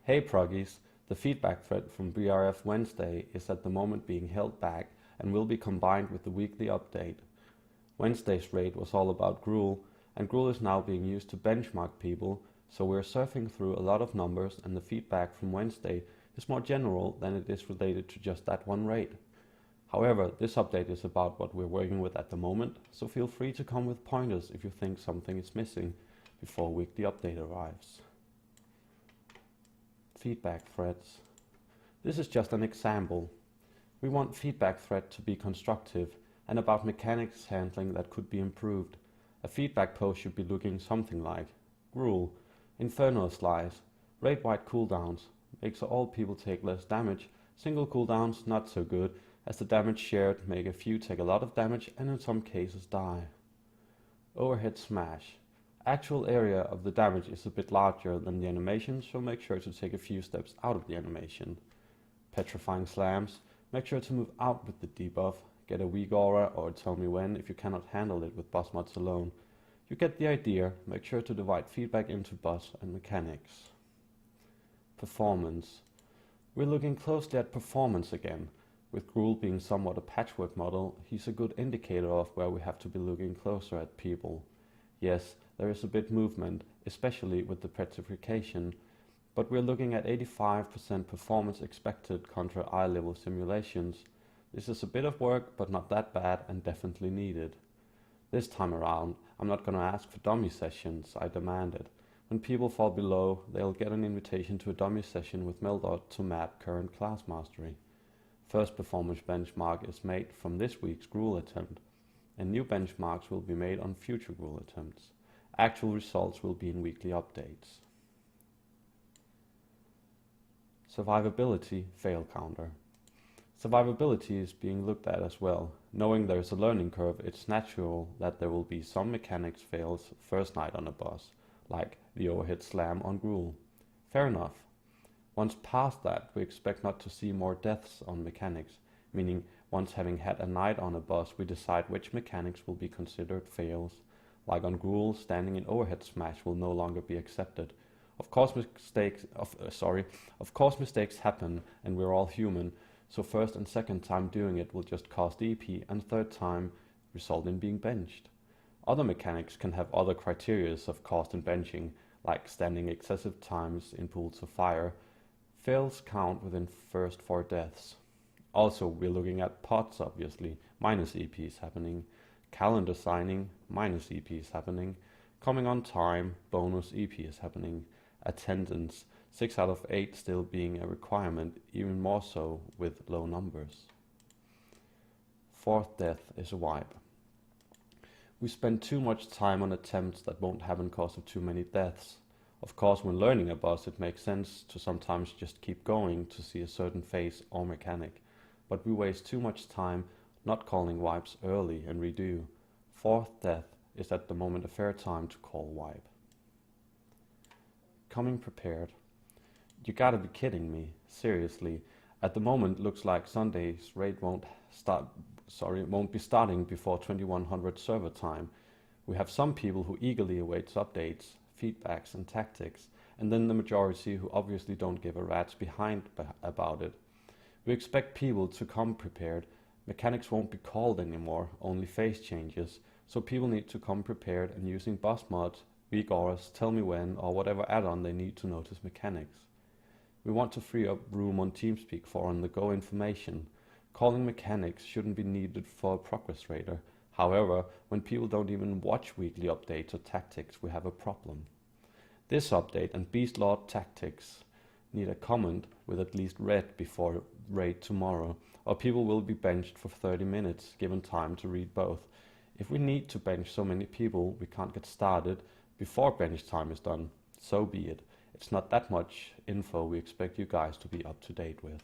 Hey proggies, the feedback thread from BRF Wednesday is at the moment being held back and will be combined with the weekly update. Wednesday's raid was all about Gruel, and Gruel is now being used to benchmark people, so we're surfing through a lot of numbers and the feedback from Wednesday is more general than it is related to just that one raid. However, this update is about what we're working with at the moment, so feel free to come with pointers if you think something is missing before weekly update arrives. Feedback threads. This is just an example. We want feedback thread to be constructive and about mechanics handling that could be improved. A feedback post should be looking something like Gruel, Inferno Slice, raid wide cooldowns, makes all people take less damage, single cooldowns not so good, as the damage shared make a few take a lot of damage and in some cases die. Overhead Smash. Actual area of the damage is a bit larger than the animation, so make sure to take a few steps out of the animation. Petrifying Slams. Make sure to move out with the debuff, get a weak aura or tell me when if you cannot handle it with boss mods alone. You get the idea, make sure to divide feedback into boss and mechanics. Performance. We're looking closely at performance again. With Gruel being somewhat a patchwork model, he's a good indicator of where we have to be looking closer at people. Yes, there is a bit movement, especially with the petrification, but we're looking at 85% performance expected contra eye level simulations. This is a bit of work, but not that bad and definitely needed. This time around, I'm not gonna ask for dummy sessions, I demand it. When people fall below, they'll get an invitation to a dummy session with Meldor to map current class mastery. First performance benchmark is made from this week's Gruel attempt, and new benchmarks will be made on future Gruel attempts. Actual results will be in weekly updates. Survivability fail counter. Survivability is being looked at as well. Knowing there is a learning curve, it's natural that there will be some mechanics fails first night on a boss, like the overhead slam on Gruel. Fair enough. Once past that, we expect not to see more deaths on mechanics, meaning once having had a night on a boss, we decide which mechanics will be considered fails. Like on Gruel, standing in overhead smash will no longer be accepted. Of course mistakes happen and we're all human, so first and second time doing it will just cost EP and third time result in being benched. Other mechanics can have other criteria of cost and benching, like standing excessive times in pools of fire. Fails count within first 4 deaths. Also, we're looking at pots obviously, minus EPs happening. Calendar signing, minus EPs happening. Coming on time, bonus EP is happening. Attendance, 6 out of 8 still being a requirement, even more so with low numbers. 4th death is a wipe. We spend too much time on attempts that won't happen because of too many deaths. Of course, when learning a boss, it makes sense to sometimes just keep going to see a certain phase or mechanic, but we waste too much time not calling wipes early and redo. 4th death is at the moment a fair time to call wipe. Coming prepared. You gotta be kidding me, seriously. At the moment looks like Sunday's raid won't be starting before 2100 server time. We have some people who eagerly awaits updates, feedbacks and tactics, and then the majority who obviously don't give a rat's behind about it. We expect people to come prepared. Mechanics won't be called anymore, only phase changes, so people need to come prepared and using boss mods, weak auras, tell me when, or whatever add-on they need to notice mechanics. We want to free up room on TeamSpeak for on-the-go information. Calling mechanics shouldn't be needed for a progress rater. However, when people don't even watch weekly updates or tactics, we have a problem. This update and Beast Lord tactics need a comment with at least read before raid tomorrow, or people will be benched for 30 minutes, given time to read both. If we need to bench so many people, we can't get started before bench time is done. So be it. It's not that much info we expect you guys to be up to date with.